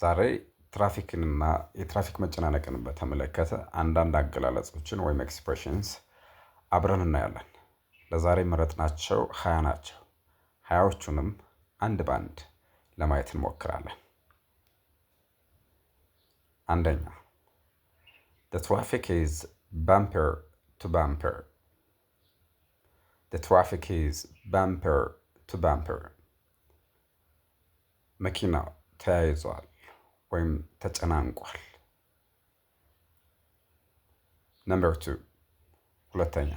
ዛሬ ትራፊክንና የትራፊክ መጨናነቅን በተመለከተ አንዳንድ አገላለጾችን ወይም ኤክስፕሬሽንስ አብረን እናያለን። ለዛሬ የመረጥናቸው 20 ናቸው። 20ዎቹንም አንድ ባንድ ለማየት እንሞክራለን። አንደኛ፣ the traffic is bumper to bumper. The traffic is bumper to bumper. መኪናው ተያይዟል ወይም ተጨናንቋል። Number 2, ሁለተኛ፣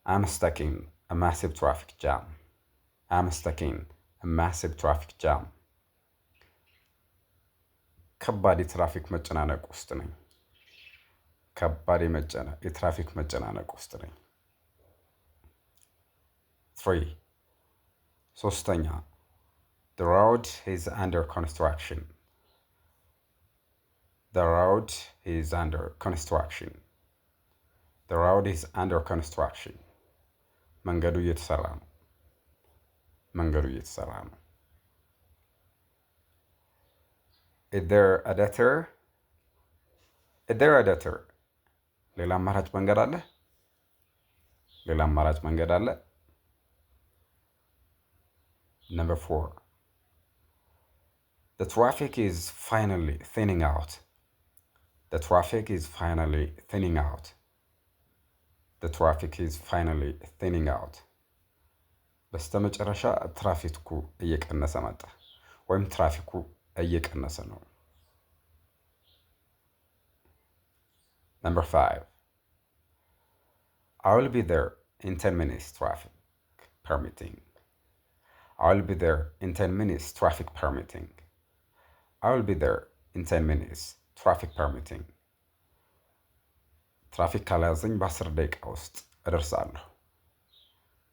I'm stuck in a massive traffic jam. I'm stuck in a massive traffic jam. ከባድ የትራፊክ መጨናነቅ ውስጥ ነኝ። ከባድ የትራፊክ መጨናነቅ ውስጥ ነኝ። 3, ሶስተኛ፣ the road is under construction. The road is under construction. The road is under construction. መንገዱ እየተሰራ ነው። መንገዱ እየተሰራ ነው። Is there a detour? Is there a detour? ሌላ አማራጭ መንገድ አለ? ሌላ አማራጭ መንገድ አለ? Number 4. The traffic is finally thinning out. The traffic is finally thinning out. The traffic is finally thinning out. በስተመጨረሻ ትራፊኩ እየቀነሰ መጣ ወይም ትራፊኩ እየቀነሰ ነው። Number 5. I will be there in 10 minutes, traffic permitting. I will be there in 10 minutes, traffic permitting. I will be there in 10 minutes, traffic permitting. ትራፊክ ካልያዘኝ በ10 ደቂቃ ውስጥ እደርሳለሁ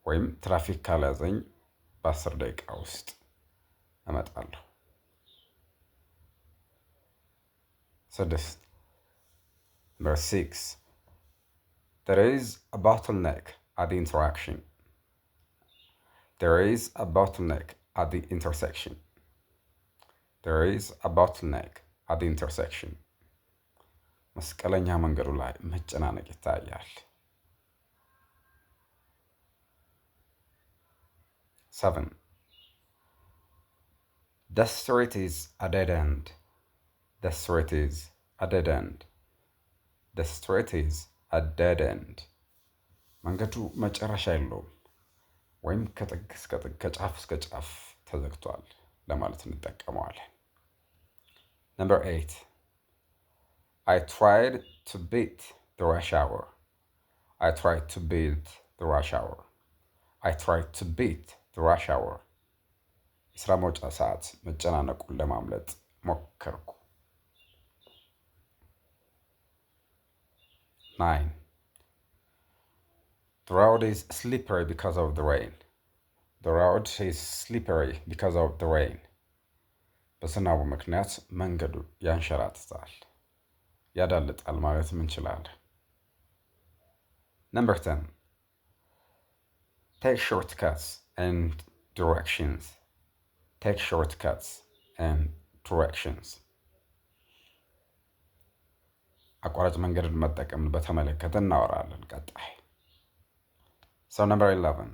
ወይም ትራፊክ ካልያዘኝ በ10 ደቂቃ ውስጥ እመጣለሁ። 6. Number 6. There is a bottleneck at the interaction. There is a bottleneck at the intersection. There is a bottleneck at the intersection. መስቀለኛ መንገዱ ላይ መጨናነቅ ይታያል። 7. The street is a dead end. The street is a dead end. The street is a dead end. መንገዱ መጨረሻ የለውም ወይም ከጥግ እስከ ጥግ ከጫፍ እስከ ጫፍ ተዘግቷል ለማለት እንጠቀመዋለን። Number 8. I tried to beat the rush hour. I tried to beat the rush hour. I tried to beat the rush hour. የስራ መውጫ ሰዓት መጨናነቁን ለማምለጥ ሞከርኩ። 9. The road is slippery because of the rain. The road is slippery because of the rain. በዝናቡ ምክንያት መንገዱ ያንሸራትታል፣ ያዳልጣል ማለትም እንችላለን። Number 10. Take shortcuts and directions. Take shortcuts and directions. አቋራጭ መንገድን መጠቀምን በተመለከተ እናወራለን ቀጣይ። So number 11.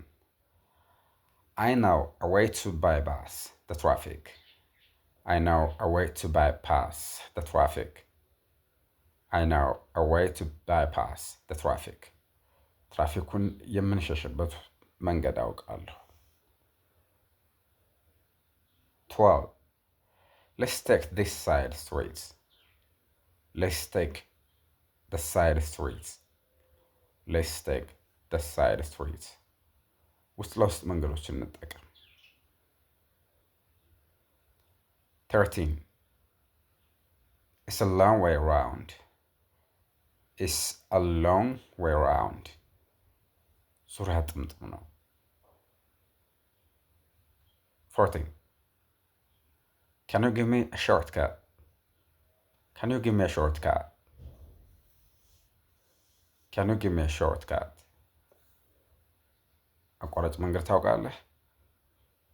I know a way to bypass the traffic. I know a way to bypass the traffic. I know a way to bypass the traffic. ትራፊኩን የምንሸሽበት መንገድ አውቃለሁ። 12. Let's take this side streets. Let's take the side streets. Let's take the side streets. ውስጥ ለውስጥ መንገዶችን እንጠቀም። 13. It's a long way around. It's a long way around. ዙሪያ ጥምጥም ነው። 14. Can you give me a shortcut? Can you give me a shortcut? Can you give me a shortcut? አቋራጭ መንገድ ታውቃለህ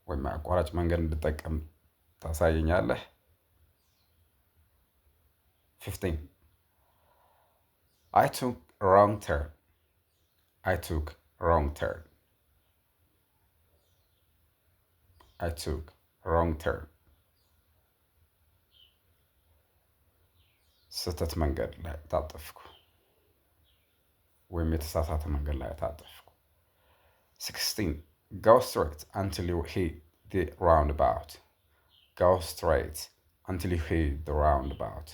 ወይም አቋራጭ መንገድ እንድጠቀም ታሳየኛለህ 15. I took a wrong turn. I took a wrong turn. I took a wrong turn. ስህተት መንገድ ላይ ታጠፍኩ ወይም የተሳሳተ መንገድ ላይ ታጠፍኩ። 16. Go straight until you hit the roundabout. Go straight until you hit the roundabout.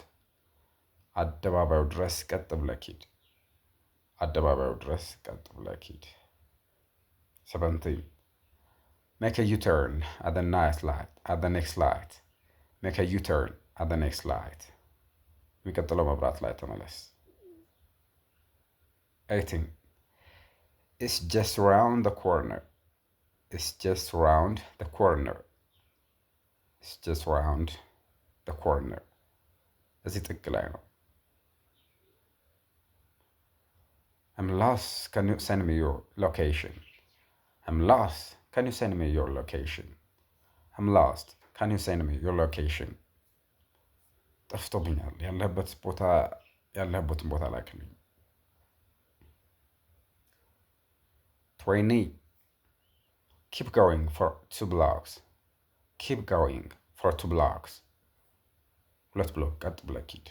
አደባባዩ ድረስ ቀጥ ብለህ ሂድ። አደባባዩ ድረስ ቀጥ ብለህ ሂድ። 17. Make a U-turn at the next light. Make a U-turn at the next light. የሚቀጥለው መብራት ላይ ተመለስ። 18. It's just around the corner. It's just around the corner. It's just around the corner. እዚህ ጥግ ላይ ነው። I'm lost. Can you send me your location? I'm lost. Can you send me your location? I'm lost. Can you send me your location? ጠፍቶብኛል። ያለህበትን ቦታ ላክልኝ። 20. Keep going for 2 blocks. Keep going for 2 blocks. 2 ብሎክ ቀጥ ብለህ ሂድ።